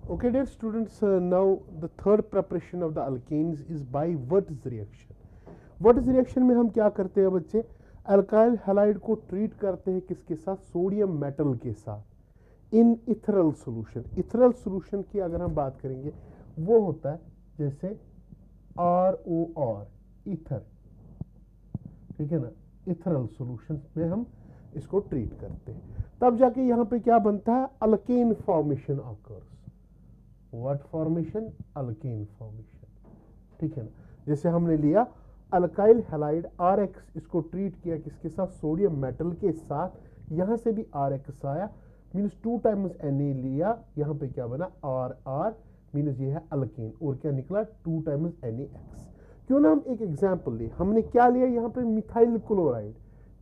Okay, dear students, now the third preparation of the alkanes is by Wurtz reaction. Wurtz reaction में हम क्या करते हैं बच्चे? अल्काइल हैलाइड को ट्रीट करते हैं किसके साथ? सोडियम मेटल के साथ इन इथरल सॉल्यूशन। इथरल सॉल्यूशन की अगर हम बात करेंगे वो होता है जैसे ROR, ईथर, ठीक है ना। इथरल सॉल्यूशन में हम इसको ट्रीट करते हैं, तब जाके यहाँ पे क्या बनता है? Alkane formation occurs. What formation? Alkane formation, ठीक है ना। जैसे हमने लिया अल्काइल हैलाइड RX, इसको ट्रीट किया किसके साथ? सोडियम मेटल के साथ। यहां से भी RX आया, मीन्स 2 टाइम्स Na लिया, यहाँ पे क्या बना? RR, मीन्स ये है अल्केन, और क्या निकला? 2 टाइम्स NaX। क्यों ना हम एक एग्जाम्पल ले, हमने क्या लिया यहाँ पे? Methyl chloride.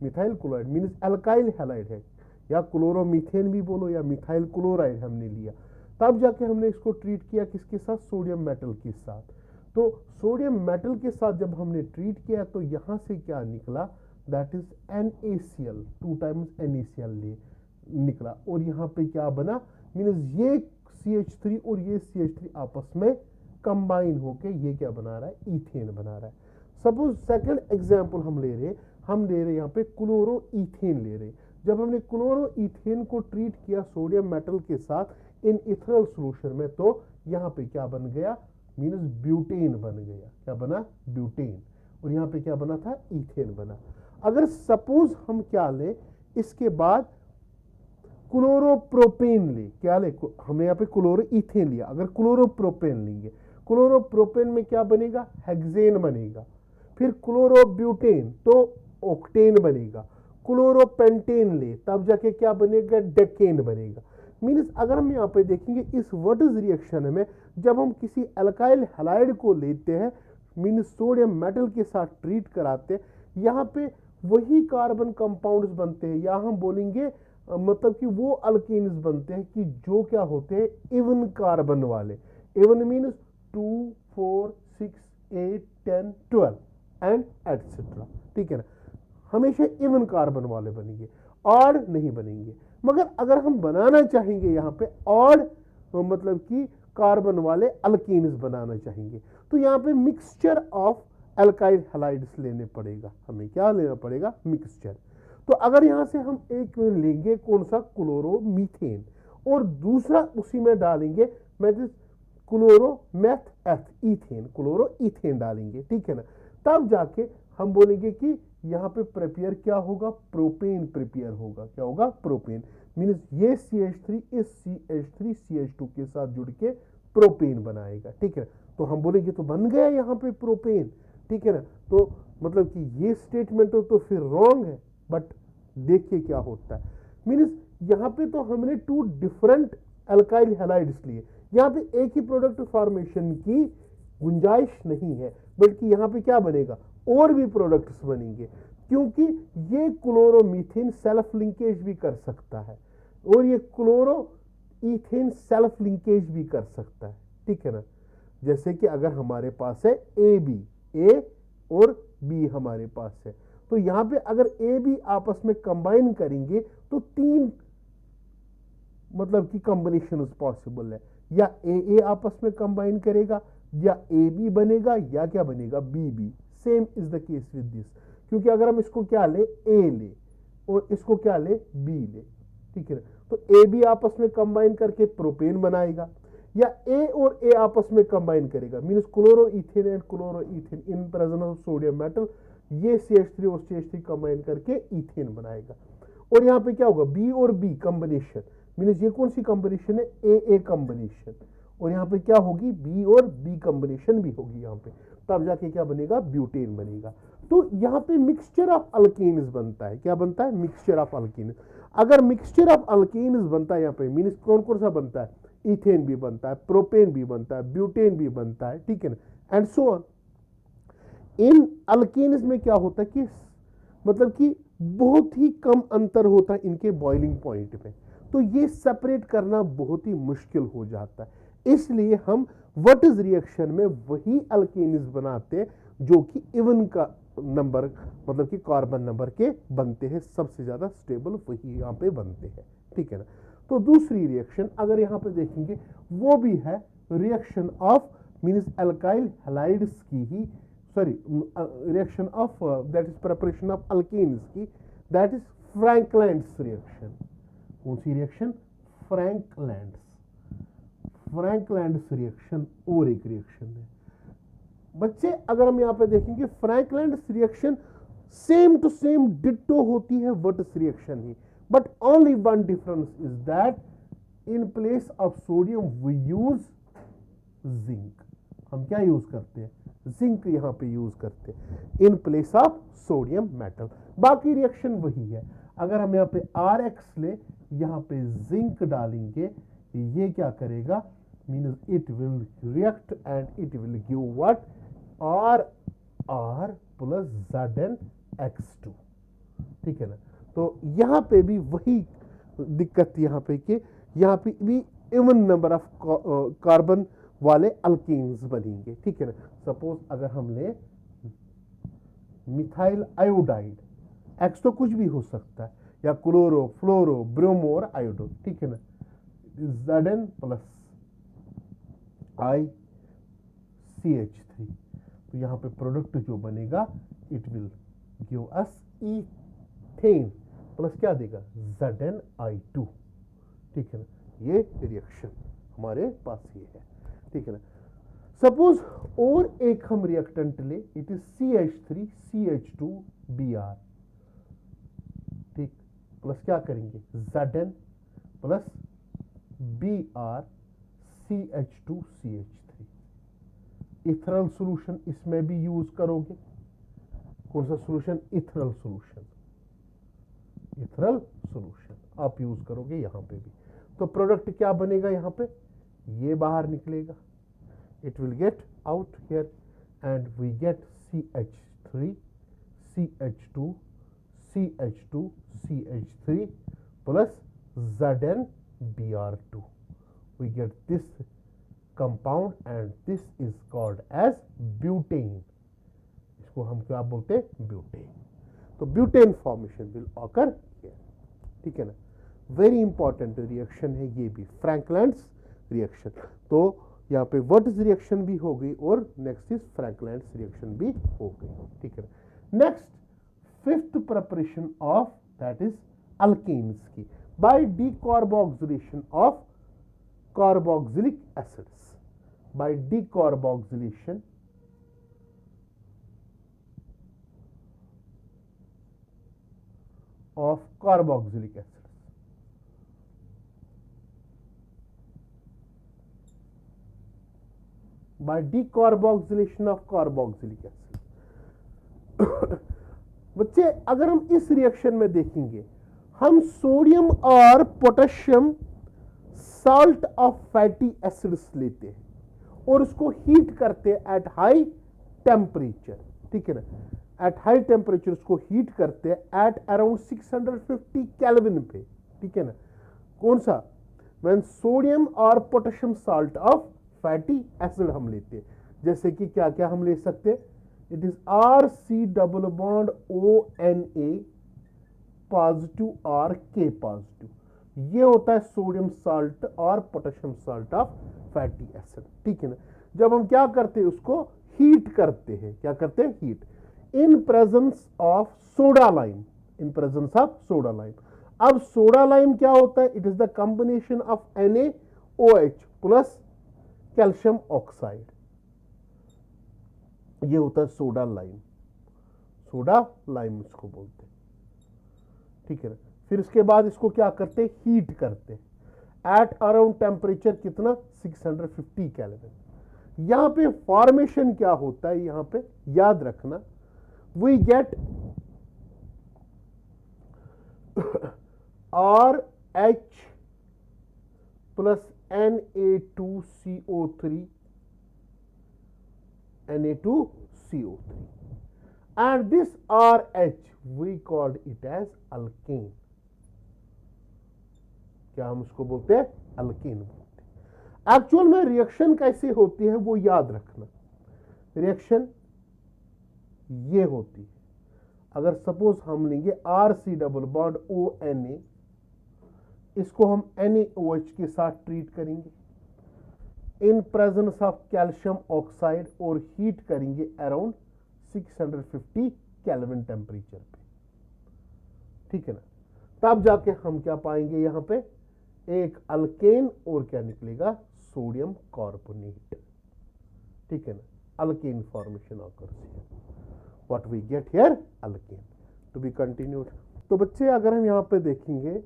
Methyl chloride means alkyl halide है, या क्लोरोमीथेन भी बोलो, या मिथाइल क्लोराइड हमने लिया, तब जाके हमने इसको ट्रीट किया किसके साथ? सोडियम मेटल के साथ। तो सोडियम मेटल के साथ जब हमने ट्रीट किया तो यहां से क्या निकला? That is NaCl, 2 times NaCl निकला, और यहाँ पे क्या बना? मीन्स ये CH3 और ये CH3 आपस में कंबाइन होके ये क्या बना रहा है? ईथेन बना रहा है। सपोज सेकंड एग्जांपल हम ले रहे यहाँ पे क्लोरो ईथेन ले रहे। जब हमने क्लोरो ईथेन को ट्रीट किया सोडियम मेटल के साथ इन इथरल सॉल्यूशन में, तो यहाँ पे क्या बन गया? मीन्स ब्यूटेन बन गया। क्या बना? ब्यूटेन। और यहाँ पे क्या बना था? ईथेन बना। अगर सपोज हम क्या लें इसके बाद? क्लोरोप्रोपेन ले। क्या ले? हमने यहाँ पे क्लोरो ईथेन लिया, अगर क्लोरोप्रोपेन लेंगे, क्लोरोप्रोपेन में क्या बनेगा? हेक्सेन बनेगा। फिर क्लोरोब्यूटेन तो ऑक्टेन बनेगा। क्लोरोपेंटेन ले, तब जाके क्या बनेगा? डेकेन बनेगा। मीन्स अगर हम यहाँ पे देखेंगे इस वुर्ट्ज रिएक्शन में, जब हम किसी अल्काइल हैलाइड को लेते हैं, मीन्स सोडियम मेटल के साथ ट्रीट कराते हैं, यहाँ पे वही कार्बन कंपाउंड्स बनते हैं, या हम बोलेंगे मतलब कि वो अल्केन्स बनते हैं कि जो क्या होते हैं? इवन कार्बन वाले। इवन मीन्स 2, 4, 6, 8, 10, 12 एंड एटसेट्रा, ठीक है ना। हमेशा इवन कार्बन वाले बनेंगे, ऑड नहीं बनेंगे। मगर अगर हम बनाना चाहेंगे यहाँ पे ऑड, तो मतलब कि कार्बन वाले अल्केन्स बनाना चाहेंगे, तो यहाँ पे मिक्सचर ऑफ अल्काइल हैलाइड्स लेने पड़ेगा। हमें क्या लेना पड़ेगा? मिक्सचर। तो अगर यहाँ से हम एक लेंगे कौन सा? क्लोरोमीथेन, और दूसरा उसी में डालेंगे क्लोरोमेथ ईथेन, क्लोरो ईथेन डालेंगे, ठीक है ना। तब जाके हम बोलेंगे कि यहाँ पे प्रिपेयर क्या होगा? प्रोपेन प्रिपेयर होगा। क्या होगा? प्रोपेन। मीन्स ये CH3 इस CH3 CH2 के साथ जुड़ के प्रोपेन बनाएगा, ठीक है। तो हम बोलेंगे तो बन गया यहाँ पे प्रोपेन, ठीक है ना। तो मतलब कि ये स्टेटमेंट तो फिर रॉन्ग है, बट देखिए क्या होता है। मीन्स यहाँ पे तो हमने 2 डिफरेंट अल्काइल हैलाइड्स लिए, यहाँ पे एक ही प्रोडक्ट फॉर्मेशन की गुंजाइश नहीं है, बल्कि यहाँ पे क्या बनेगा? और भी प्रोडक्ट्स बनेंगे, क्योंकि ये क्लोरोमीथेन सेल्फ लिंकेज भी कर सकता है, और ये क्लोरो ईथेन सेल्फ लिंकेज भी कर सकता है, ठीक है ना। जैसे कि अगर हमारे पास है ए और बी हमारे पास है, तो यहाँ पे अगर AB आपस में कंबाइन करेंगे तो 3 मतलब कि कॉम्बिनेशन पॉसिबल है, या AA आपस में कंबाइन करेगा, या AB बनेगा, या क्या बनेगा? BB। Same is the case with this, क्योंकि अगर हम इसको क्या ले? A ले, और इसको क्या ले? B ले, ठीक है। तो AB आपस में कंबाइन करके प्रोपेन बनाएगा, या A और A आपस में कंबाइन करेगा, means chloro ethane and chloro ethane in presence of sodium metal, ये CH3 और CH3 कंबाइन करके ईथेन बनाएगा। और यहाँ पे क्या होगा? B और B कॉम्बिनेशन, मींस ये कौन सी कॉम्बिनेशन है? AA कॉम्बिनेशन, और यहाँ पे क्या होगी? B और B कॉम्बिनेशन भी होगी यहाँ पे, तब जाके क्या बनेगा? ब्यूटेन बनेगा। तो यहाँ पे मिक्सचर ऑफ अल्केन्स बनता है। क्या बनता है? Mixture of alkanes. अगर मिक्सचर ऑफ अल्केन्स बनता है यहाँ पे, मीन्स कौन कौन सा बनता है? ईथेन भी बनता है, प्रोपेन भी बनता है, ब्यूटेन भी बनता है, ठीक है ना, एंड सो ऑन। इन अल्केन्स में क्या होता है कि मतलब कि बहुत ही कम अंतर होता है इनके बॉइलिंग पॉइंट पे, तो ये सेपरेट करना बहुत ही मुश्किल हो जाता है। इसलिए हम वुर्ट्ज रिएक्शन में वही अल्केन्स बनाते हैं जो कि इवन का नंबर मतलब कि कार्बन नंबर के बनते हैं, सबसे ज्यादा स्टेबल वही यहाँ पे बनते हैं, ठीक है ना। तो दूसरी रिएक्शन अगर यहां पे देखेंगे वो भी है reaction of means alkyl halides की ही, sorry reaction of that is preparation of alkanes की, दैट इज फ्रैंकलैंड्स रिएक्शन। कौन सी रिएक्शन? फ्रैंकलैंड्स रिएक्शन और एक रिएक्शन है बच्चे। अगर हम यहां पे देखेंगे Frankland's reaction same to same ditto होती है वर्टिस रिएक्शन ही, but only one difference is that in place of sodium we use zinc. हम क्या यूज करते हैं? जिंक यहां पे यूज करते हैं इन प्लेस ऑफ सोडियम मेटल। बाकी रिएक्शन वही है। अगर हम यहां पे RX ले, यहां पे जिंक डालेंगे, ये क्या करेगा? Means it will react and it will give what? RR plus ZnX2। ठीक है ना? तो यहां पे भी वही दिक्कत यहां पे कि यहां पे भी इवन नंबर ऑफ कार्बन वाले अल्केन्स बनेंगे। ठीक है ना? सपोज अगर हम ले मिथाइल आयोडाइड, एक्स तो कुछ भी हो सकता है, या क्लोरो, फ्लोरो, ब्रोमो और आयोडो। ठीक है ना? Zn प्लस ICH3, तो यहां पे प्रोडक्ट जो बनेगा it will give us ethane plus क्या देगा? ZnI2। ठीक है ना? ये रिएक्शन हमारे पास ये है। ठीक है ना? सपोज और एक हम रिएक्टेंट ले, इट इज CH3CH2Br। ठीक, प्लस क्या करेंगे? Zn plus Br CH2CH3। Ethereal solution इसमें भी यूज करोगे। कौन सा solution? Ethereal solution. Ethereal solution आप यूज करोगे यहां पे भी, तो प्रोडक्ट क्या बनेगा? यहां पे ये बाहर निकलेगा, it will get out here and we get CH3 CH2 CH2 CH3 plus ZnBr2। we get this compound and this is called as butane। इसको हम क्या बोलते हैं? ब्यूटेन। तो butane formation will occur here. ठीक है ना? वेरी इंपॉर्टेंट रिएक्शन है ये भी, फ्रैंकलैंड्स रिएक्शन। तो यहाँ पे वर्टिस रिएक्शन भी हो गई और नेक्स्ट इज फ्रैंकलैंड्स रिएक्शन भी हो गई। ठीक है ना? Next fifth preparation of that is alkanes की by decarboxylation of carboxylic acids। by decarboxylation of carboxylic acids। by decarboxylation of carboxylic acid। बच्चे अगर हम इस रिएक्शन में देखेंगे, हम सोडियम और potassium salt of fatty acids लेते हैं और उसको हीट करते हैं एट हाई टेम्परेचर। ठीक है ना? एट हाई टेम्परेचर उसको हीट करते हैं एट अराउंड 650 केल्विन पे। ठीक है ना? कौन सा? व्हेन सोडियम और potassium salt of fatty acid हम लेते हैं, जैसे कि क्या क्या हम ले सकते हैं? It is RC double bond ONA positive और K पॉजिटिव। ये होता है सोडियम साल्ट और potassium salt of fatty acid. ठीक है ना? जब हम क्या करते हैं? उसको हीट करते हैं। क्या करते हैं? Heat in presence of soda lime. In presence of soda lime. अब सोडा लाइम क्या होता है? It is the combination of NaOH plus calcium oxide. ये होता है सोडा लाइम। सोडा लाइम इसको बोलते हैं। ठीक है ना? फिर इसके बाद इसको क्या करते हैं? हीट करते हैं एट अराउंड टेम्परेचर कितना? 650 केल्विन। यहां पे फॉर्मेशन क्या होता है? यहां पे याद रखना, we get RH plus Na2CO3 and this RH we called it as alkane। क्या हम उसको बोलते हैं? अल्केन बोलते हैं। एक्चुअल में रिएक्शन कैसे होती है वो याद रखना। रिएक्शन ये होती है, अगर सपोज हम लेंगे RC डबल बॉन्ड ONA इसको हम NaOH के साथ ट्रीट करेंगे इन प्रेजेंस ऑफ कैल्शियम ऑक्साइड और हीट करेंगे अराउंड 650 केल्विन टेम्परेचर पे, ठीक है ना। तब जाके हम क्या पाएंगे, यहां पे एक अल्केन और क्या निकलेगा, सोडियम कार्बोनेट, ठीक है ना। Alkane formation occurs here, what we get here, alkane. To be continued. तो बच्चे अगर हम यहाँ पे देखेंगे,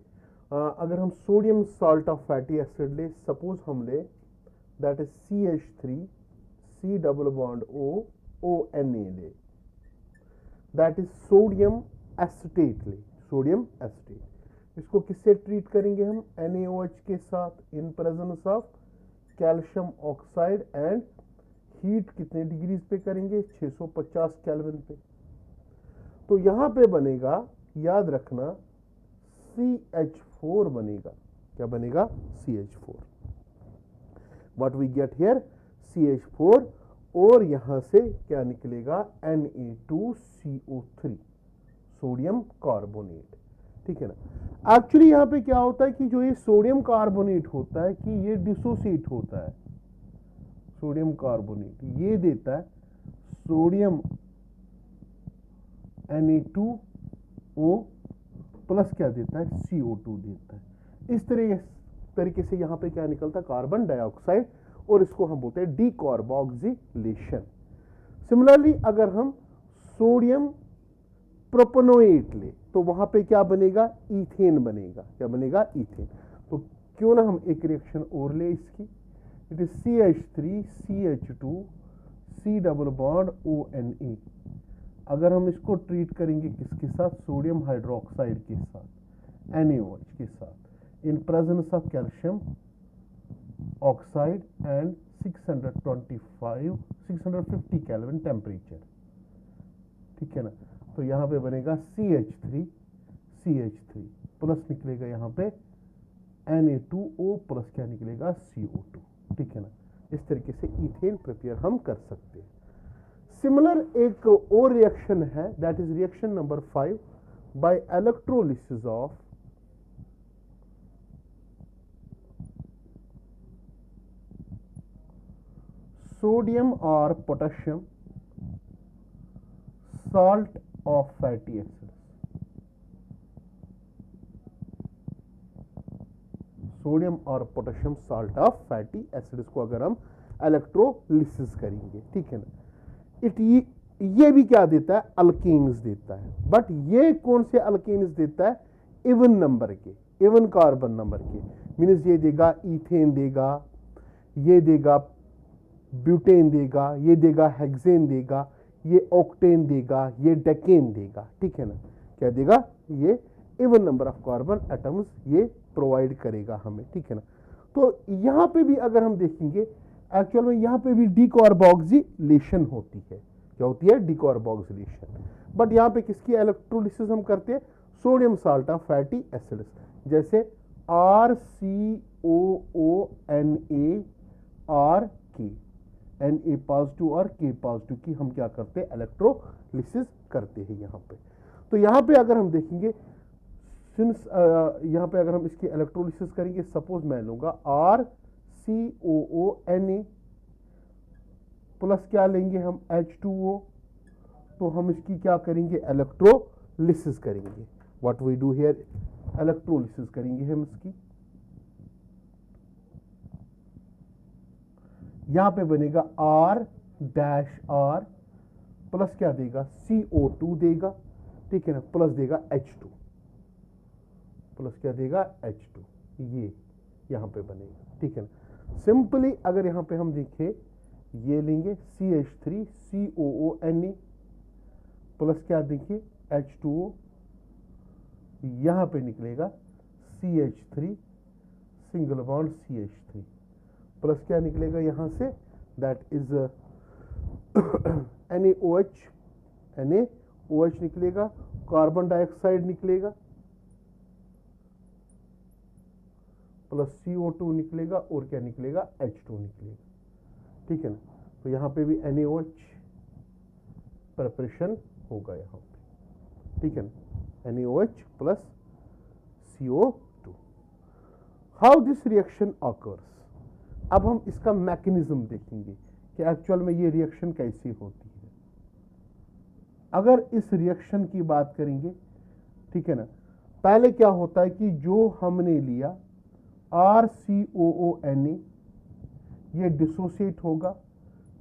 अगर हम sodium salt of fatty acid ले, सपोज हम ले that is CH3 C double bond O ONA ले, दैट इज सोडियम एसिटेट ले, सोडियम एसिटेट। इसको किससे ट्रीट करेंगे हम, NaOH के साथ in presence of calcium oxide and heat कितने डिग्रीज पे करेंगे, 650 केल्विन पे। तो यहां पे बनेगा, याद रखना, CH4 बनेगा। क्या बनेगा, CH4। What we get here, CH4, और यहां से क्या निकलेगा, Na2CO3, सोडियम कार्बोनेट, ठीक है ना। एक्चुअली यहां पे क्या होता है कि जो ये सोडियम कार्बोनेट होता है कि ये डिसोसिएट होता है, सोडियम कार्बोनेट ये देता है सोडियम Na2O प्लस क्या देता है, CO2 देता है। इस तरीके से यहां पे क्या निकलता है, कार्बन डाइऑक्साइड, और इसको हम बोलते हैं डीकार्बोक्सिलेशन। सिमिलरली अगर हम सोडियम प्रोपेनोएट ले तो वहां पे क्या बनेगा, ईथेन बनेगा। क्या बनेगा, ईथेन। तो क्यों ना हम एक रिएक्शन और ले इसकी, it is CH3 CH2 C double bond ONA। अगर हम इसको ट्रीट करेंगे किसके साथ, सोडियम हाइड्रोक्साइड के साथ, NaOH के साथ, in presence of calcium oxide and 650 kelvin temperature, ठीक है ना। तो यहां पे बनेगा CH3 प्लस निकलेगा यहां पे Na2O प्लस क्या निकलेगा, CO2, ठीक है ना। इस तरीके से इथेन प्रिपेयर हम कर सकते हैं। सिमिलर एक और रिएक्शन है, that is reaction number 5 by electrolysis of sodium और potassium salt of fatty acids, sodium और potassium salt of fatty acids को अगर हम इलेक्ट्रोलिसिस करेंगे, ठीक है ना। ये भी क्या देता है, अल्केन्स देता है। बट ये कौन से अल्केन्स देता है, इवन नंबर के, इवन कार्बन नंबर के। मीन्स ये देगा इथेन देगा, ये देगा ब्यूटेन देगा, ये देगा हेक्सेन देगा, ये ऑक्टेन देगा, ये डेकेन देगा, ठीक है ना। क्या देगा, ये even number of carbon atoms ये प्रोवाइड करेगा हमें, ठीक है ना। तो यहां पे भी अगर हम देखेंगे, एक्चुअल में यहां पे भी डीकार्बोक्सिलेशन होती है। क्या होती है, डीकार्बोक्सिलेशन। बट यहां पे किसकी इलेक्ट्रोलिसिस हम करते हैं, sodium salt of fatty acids, जैसे RCOONA Na पॉजिटिव और K पॉजिटिव की हम क्या करते हैं, इलेक्ट्रोलिसिस करते हैं यहां पे। तो यहां पे अगर हम देखेंगे, सिंस यहां पे अगर हम इसकी इलेक्ट्रोलिसिस करेंगे, सपोज मैं लूंगा RCOONA प्लस क्या लेंगे हम, H2O, तो हम इसकी क्या करेंगे, इलेक्ट्रोलिसिस करेंगे। What we do here, electrolysis करेंगे हम इसकी। यहां पे बनेगा R' प्लस क्या देगा, CO2 देगा, ठीक है ना, प्लस देगा H2, प्लस क्या देगा, H2, ये यहां पे बनेगा, ठीक है ना। सिंपली अगर यहां पे हम देखें, ये लेंगे CH3 COONA प्लस क्या देखिए, H2O, यहां पे निकलेगा CH3 single bond CH3 plus क्या निकलेगा यहां से, दैट इज NaOH निकलेगा, कार्बन डाइऑक्साइड निकलेगा, प्लस CO2 निकलेगा, और क्या निकलेगा, H2 निकलेगा, ठीक है ना। तो यहां पे भी NaOH प्रिपरेशन होगा यहां पे, ठीक है ना, NaOH plus CO2। How this reaction occurs, अब हम इसका मैकेनिज्म देखेंगे कि एक्चुअल में ये रिएक्शन कैसी होती है। अगर इस रिएक्शन की बात करेंगे, ठीक है ना, पहले क्या होता है कि जो हमने लिया RCOONA, ये डिसोसिएट होगा,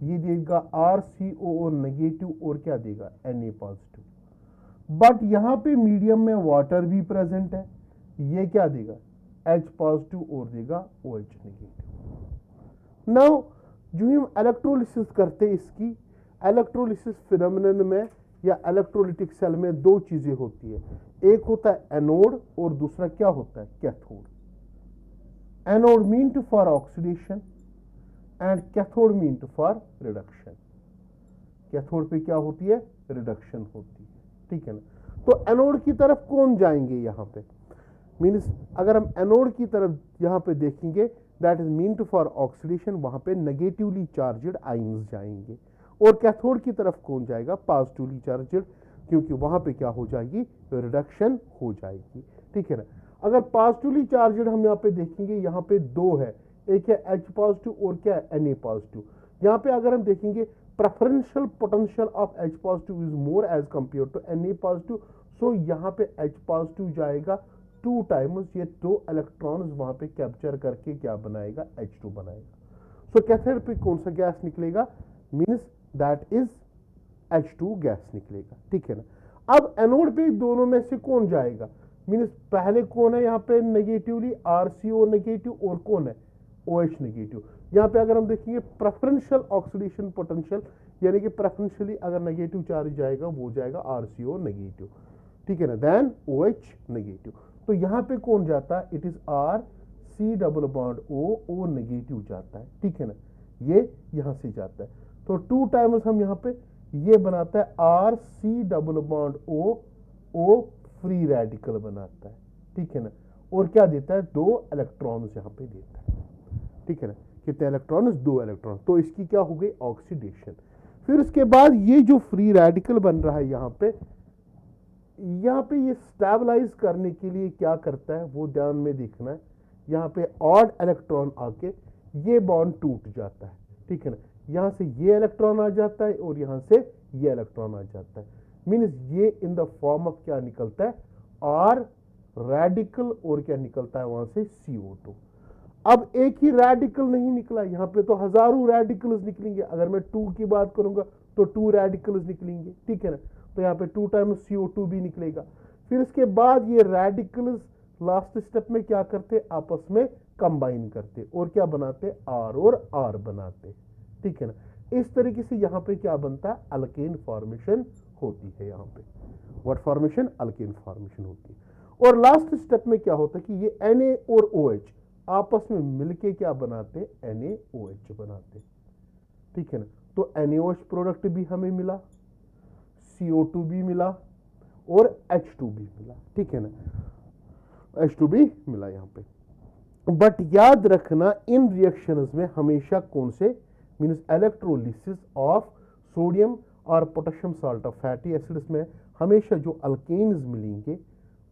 ये देगा RCOO नेगेटिव और क्या देगा Na पॉजिटिव। बट यहां पे मीडियम में वाटर भी प्रेजेंट है, ये क्या देगा H पॉजिटिव और देगा OH नेगेटिव। नाउ जो हम इलेक्ट्रोलिसिस करते इसकी, इलेक्ट्रोलिसिस फिनोमेनन में या इलेक्ट्रोलिटिक सेल में दो चीजें होती है, एक होता है एनोड और दूसरा क्या होता है cathode. Anode mean to for oxidation and cathode mean to for reduction. Cathode पे क्या होती है रिडक्शन होती है, ठीक है ना। तो एनोड की तरफ कौन जाएंगे यहां पे, मीन्स अगर हम एनोड की तरफ यहां पे देखेंगे that is mean to for oxidation, वहां पे नेगेटिवली चार्जड आयंस जाएंगे। और कैथोड की तरफ कौन जाएगा पॉजिटिवली चार्जड, क्योंकि वहां पे क्या हो जाएगी रिडक्शन हो जाएगी, ठीक है ना। अगर पॉजिटिवली चार्जड हम यहाँ पे देखेंगे, यहाँ पे दो है, एक है H पॉजिटिव और क्या है Na पॉजिटिव। यहाँ पे अगर हम देखेंगे preferential potential of H positive is more as compare to Na positive, so यहाँ पे H पॉजिटिव जाएगा 2 टाइम्स, ये 2 इलेक्ट्रॉन्स वहां पे कैप्चर करके क्या बनाएगा H2 बनाएगा। सो कैथोड पे कौन सा गैस निकलेगा, means that is H2 gas निकलेगा, ठीक है ना। अब एनोड पे दोनों में से कौन जाएगा, मीन्स पहले कौन है यहाँ पे नेगेटिवली RCO नेगेटिव और कौन है OH नेगेटिव। यहाँ पे अगर हम देखेंगे प्रेफरेंशियल ऑक्सीडेशन पोटेंशियल, यानी कि प्रेफरेंशियली अगर नेगेटिव चार्ज जाएगा वो जाएगा RCO नेगेटिव, ठीक है ना, देन OH नेगेटिव। तो यहाँ पे कौन जाता है, it is RC double bond O negative जाता है, ठीक है ना, ये यहां से जाता है। तो 2 टाइम्स हम यहाँ पे ये बनाता है RC double bond O free radical बनाता है, ठीक है ना, और क्या देता है 2 इलेक्ट्रॉन्स यहाँ पे देता है, ठीक है ना। कितने इलेक्ट्रॉन्स 2 इलेक्ट्रॉन, तो इसकी क्या हो गई ऑक्सीडेशन। फिर उसके बाद ये जो फ्री रेडिकल बन रहा है यहाँ पे ये स्टेबलाइज करने के लिए क्या करता है वो ध्यान में देखना है। यहाँ पे ऑड इलेक्ट्रॉन आके ये बॉन्ड टूट जाता है, ठीक है ना, यहां से ये इलेक्ट्रॉन आ जाता है और यहां से ये इलेक्ट्रॉन आ जाता है, मीन्स ये इन द फॉर्म ऑफ क्या निकलता है R रेडिकल और क्या निकलता है वहां से CO2। अब एक ही रेडिकल नहीं निकला, यहाँ पे तो हजारों रेडिकल्स निकलेंगे। अगर मैं 2 की बात करूंगा तो 2 रेडिकल्स निकलेंगे, ठीक है ना, तो यहाँ पे 2 टाइम्स CO2 भी निकलेगा। फिर इसके बाद ये रेडिकल्स लास्ट स्टेप में क्या करते आपस में कंबाइन करते और क्या बनाते R और R बनाते, ठीक है ना। इस तरीके से यहाँ पे क्या बनता है अल्केन फॉर्मेशन होती है, यहाँ पे व्हाट फॉर्मेशन अल्केन फॉर्मेशन होती है। और लास्ट स्टेप में क्या होता है कि ये Na और OH आपस में मिलके क्या बनाते NaOH बनाते, ठीक है ना। तो NaOH प्रोडक्ट भी हमें मिला, CO2 भी मिला और H2 भी मिला, ठीक है ना, H2 भी मिला यहाँ पे। बट याद रखना इन रिएक्शंस में हमेशा कौन से, मीन्स इलेक्ट्रोलिसिस ऑफ सोडियम और potassium salt of fatty acids में हमेशा जो अल्केन्स मिलेंगे,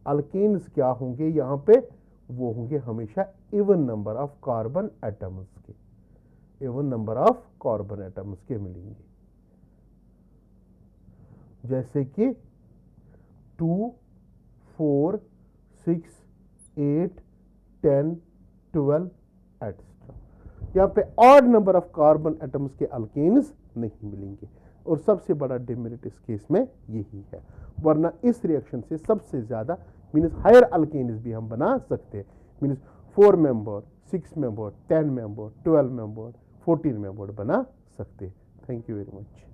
अल्केन्स क्या होंगे यहाँ पे, वो होंगे हमेशा even number of carbon atoms के, even number of carbon atoms के मिलेंगे, जैसे कि 2, 4, 6, 8, 10, 12 एटसेट्रा। यहाँ पे odd number of carbon atoms के अल्केन्स नहीं मिलेंगे, और सबसे बड़ा डिमेरिट इस केस में यही है। वरना इस रिएक्शन से सबसे ज्यादा मीन्स हायर अल्केन्स भी हम बना सकते हैं, means 4 member, 6 member, 10 member, 12 member, 14 member बना सकते हैं। Thank you very much.